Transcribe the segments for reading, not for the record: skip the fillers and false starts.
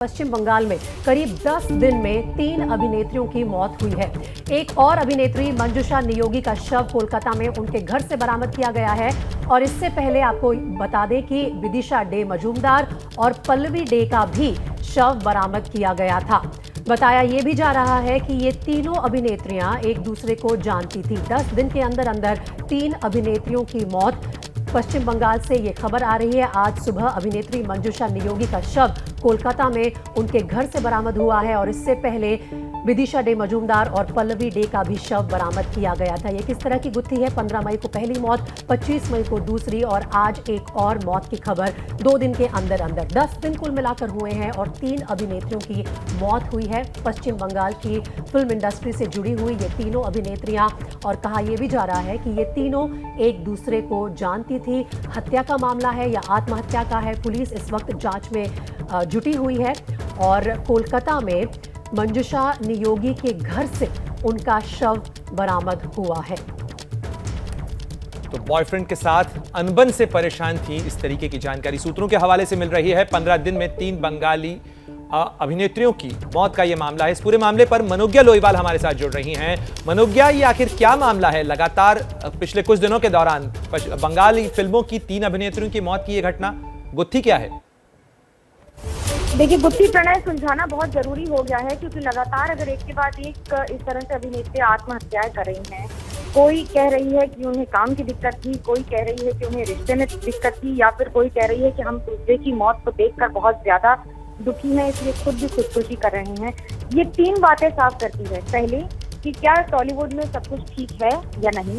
पश्चिम बंगाल में करीब 10 दिन में 3 अभिनेत्रियों की मौत हुई है। एक और अभिनेत्री मंजुषा नियोगी का शव कोलकाता में उनके घर से बरामद किया गया है। और इससे पहले आपको बता दें कि विदिशा डे मजूमदार और पल्लवी डे का भी शव बरामद किया गया था। बताया ये भी जा रहा है कि ये तीनों अभिनेत्रियां एक दूसरे को जानती थी। 10 दिन के अंदर अंदर 3 अभिनेत्रियों की मौत। पश्चिम बंगाल से ये खबर आ रही है। आज सुबह अभिनेत्री मंजुषा नियोगी का शव कोलकाता में उनके घर से बरामद हुआ है और इससे पहले विदिशा डे मजूमदार और पल्लवी डे का भी शव बरामद किया गया था। ये किस तरह की गुत्थी है? 15 मई को पहली मौत, 25 मई को दूसरी और आज एक और मौत की खबर 2 दिन के अंदर अंदर। 10 दिन कुल मिलाकर हुए हैं और 3 अभिनेत्रियों की मौत हुई है। पश्चिम बंगाल की फिल्म इंडस्ट्री से जुड़ी हुई ये तीनों अभिनेत्रियां, और कहा यह भी जा रहा है कि ये तीनों एक दूसरे को जानती थी। हत्या का मामला है या आत्महत्या का है, पुलिस इस वक्त जांच में जुटी हुई है। और कोलकाता में मंजुषा नियोगी के घर से उनका शव बरामद हुआ है। तो बॉयफ्रेंड के साथ अनबन से परेशान थी, इस तरीके की जानकारी सूत्रों के हवाले से मिल रही है। 15 दिन में 3 बंगाली अभिनेत्रियों की मौत का यह मामला है। इस पूरे मामले पर मनोज्ञा लोईवाल हमारे साथ जुड़ रही हैं। मनोज्ञा, ये आखिर क्या मामला है? लगातार पिछले कुछ दिनों के दौरान बंगाली फिल्मों की 3 अभिनेत्रियों की मौत की यह घटना, गुत्थी क्या है? देखिए, गुत्थी प्रणय सुलझाना बहुत जरूरी हो गया है, क्योंकि लगातार अगर एक के बाद एक इस तरह से अभिनेत्री आत्महत्याएं कर रही हैं। कोई कह रही है कि उन्हें काम की दिक्कत थी, कोई कह रही है कि उन्हें रिश्ते में दिक्कत थी, या फिर कोई कह रही है कि हम दूसरे की मौत को देखकर बहुत ज्यादा दुखी हैं, इसलिए खुद भी खुदकुशी कर रहे हैं। ये 3 बातें साफ करती है। पहली, कि क्या टॉलीवुड में सब कुछ ठीक है या नहीं।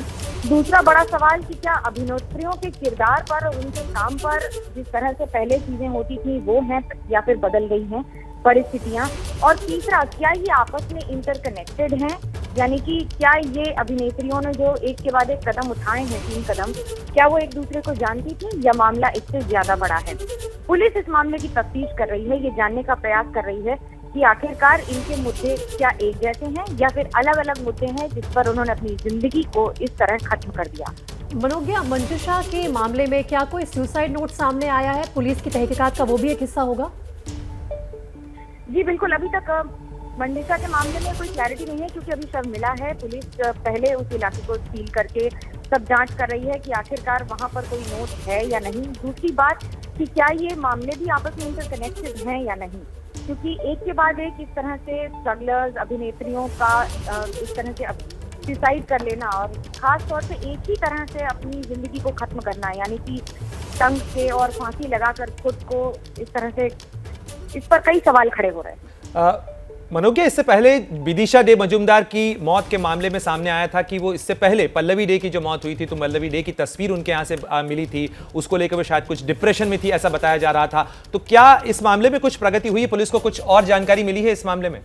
दूसरा बड़ा सवाल कि क्या अभिनेत्रियों के किरदार पर और उनके काम पर जिस तरह से पहले चीजें होती थी वो हैं या फिर बदल गई हैं परिस्थितियां। और तीसरा, क्या ये आपस में इंटरकनेक्टेड हैं, यानी कि क्या ये अभिनेत्रियों ने जो एक के बाद एक कदम उठाए हैं, 3 कदम, क्या वो एक दूसरे को जानती थी या मामला इससे ज्यादा बड़ा है। पुलिस इस मामले की तफ्तीश कर रही है, ये जानने का प्रयास कर रही है कि आखिरकार इनके मुद्दे क्या एक जैसे हैं या फिर अलग अलग मुद्दे हैं जिस पर उन्होंने अपनी जिंदगी को इस तरह खत्म कर दिया। मनोज्ञा, मंजुषा के मामले में क्या कोई सुसाइड नोट सामने आया है? पुलिस की तहकीकात का वो भी एक हिस्सा होगा? जी बिल्कुल, अभी तक मंजुषा के मामले में कोई क्लैरिटी नहीं है, क्योंकि अभी शव मिला है। पुलिस पहले उस इलाके को सील करके सब जांच कर रही है कि आखिरकार वहां पर कोई नोट है या नहीं। दूसरी बात कि क्या ये मामले भी आपस में इंटरकनेक्टेड हैं या नहीं, क्योंकि एक के बाद एक इस तरह से स्ट्रगलर्स अभिनेत्रियों का इस तरह से सुसाइड कर लेना और खास तौर से एक ही तरह से अपनी जिंदगी को खत्म करना, यानी कि तंग से और फांसी लगाकर खुद को इस तरह से, इस पर कई सवाल खड़े हो रहे हैं। मनोज्ञा, इससे पहले विदिशा डे मजूमदार की मौत के मामले में सामने आया था कि वो इससे पहले पल्लवी डे की जो मौत हुई थी, तो पल्लवी डे की तस्वीर उनके यहाँ से मिली थी, उसको लेकर वो शायद कुछ डिप्रेशन में थी, ऐसा बताया जा रहा था। तो क्या इस मामले में कुछ प्रगति हुई? पुलिस को कुछ और जानकारी मिली है इस मामले में?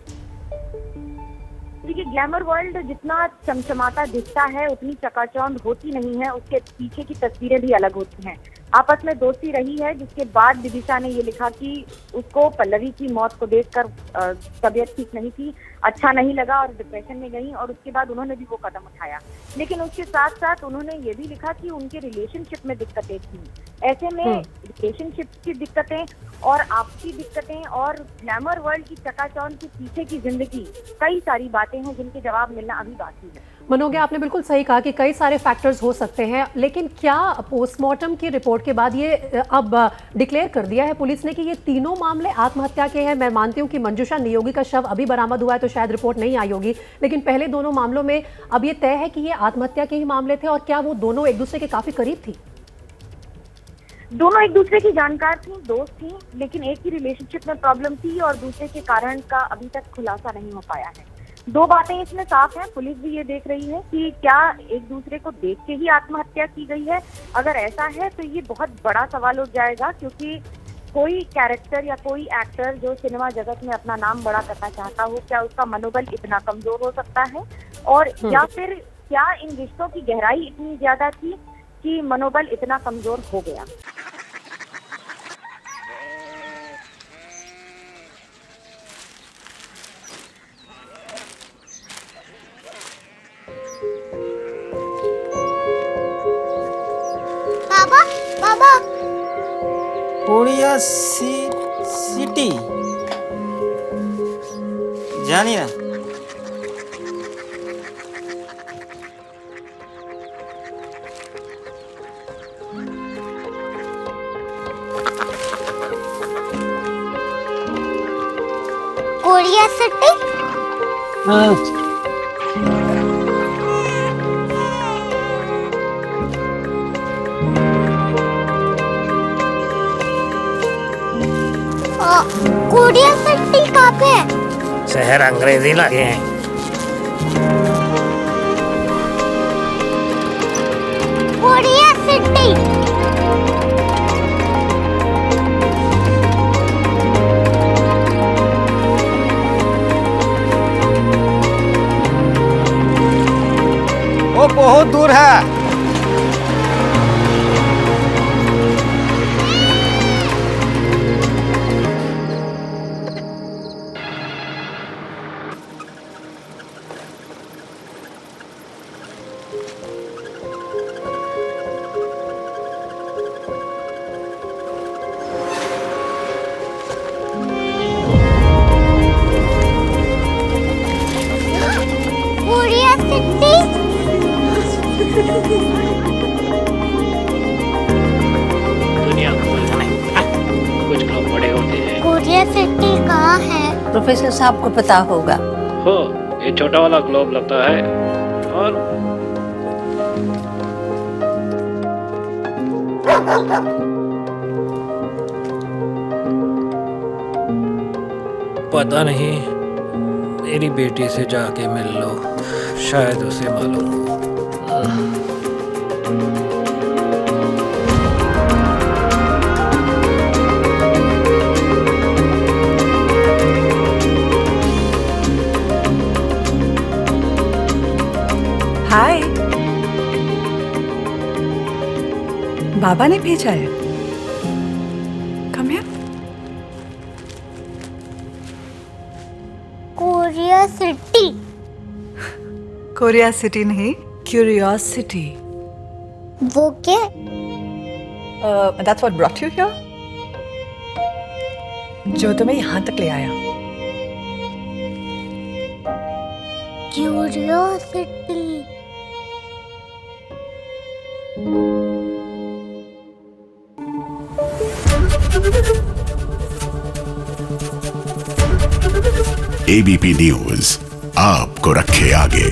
देखिए, ग्लैमर वर्ल्ड जितना चमचमाता दिखता है उतनी चकाचौंध होती नहीं है, उसके पीछे की तस्वीरें भी अलग होती हैं। आपस में दोस्ती रही है, जिसके बाद विदिशा ने ये लिखा कि उसको पल्लवी की मौत को देखकर तबीयत ठीक नहीं थी, अच्छा नहीं लगा और डिप्रेशन में गई, और उसके बाद उन्होंने भी वो कदम उठाया। लेकिन उसके साथ साथ उन्होंने ये भी लिखा कि उनके रिलेशनशिप में दिक्कतें थी। ऐसे में रिलेशनशिप की दिक्कतें और आपसी दिक्कतें और ग्लैमर वर्ल्ड की चकाचौंध के पीछे की जिंदगी, कई सारी बातें हैं जिनके जवाब मिलना अभी बाकी है। मनोज्ञा, आपने बिल्कुल सही कहा कि कई सारे फैक्टर्स हो सकते हैं, लेकिन क्या पोस्टमार्टम की रिपोर्ट के बाद ये अब डिक्लेयर कर दिया है पुलिस ने कि ये तीनों मामले आत्महत्या के हैं? मैं मानती हूँ कि मंजुषा नियोगी का शव अभी बरामद हुआ है तो शायद रिपोर्ट नहीं आई होगी, लेकिन पहले दोनों मामलों में अब ये तय है कि ये आत्महत्या के ही मामले थे। और क्या वो दोनों एक दूसरे के काफी करीब थी? दोनों एक दूसरे की जानकार थी, दोस्त थी, लेकिन एक ही रिलेशनशिप में प्रॉब्लम थी और दूसरे के कारण का अभी तक खुलासा नहीं हो पाया है। 2 बातें इसमें साफ हैं। पुलिस भी ये देख रही है कि क्या एक दूसरे को देख के ही आत्महत्या की गई है। अगर ऐसा है तो ये बहुत बड़ा सवाल उठ जाएगा, क्योंकि कोई कैरेक्टर या कोई एक्टर जो सिनेमा जगत में अपना नाम बड़ा करना चाहता हो, क्या उसका मनोबल इतना कमजोर हो सकता है? और या फिर क्या इन रिश्तों की गहराई इतनी ज्यादा थी कि मनोबल इतना कमजोर हो गया? बाबा बाबा कोरिया सिटी জানি না। कोरिया सिटी कोरिया सिटी कहाँ पे है? शहर अंग्रेजी लगे हैं। कोरिया सिटी वो बहुत दूर है। कोरिया सिटी दुनिया कुछ लोग बड़े होते हैं। कोरिया सिटी कहाँ है? प्रोफेसर साहब को पता होगा। हो, ये छोटा वाला ग्लोब लगता है और पता नहीं, मेरी बेटी से जाके मिल लो, शायद उसे मालूम हो। हाय, बाबा ने भेजा है। Come here. Korea city Korea city नहीं, क्यूरियोसिटी। वो क्या? That's what brought you here. जो तुम्हें यहाँ तक ले आया। क्यूरियोसिटी एबीपी न्यूज आपको रखे आगे।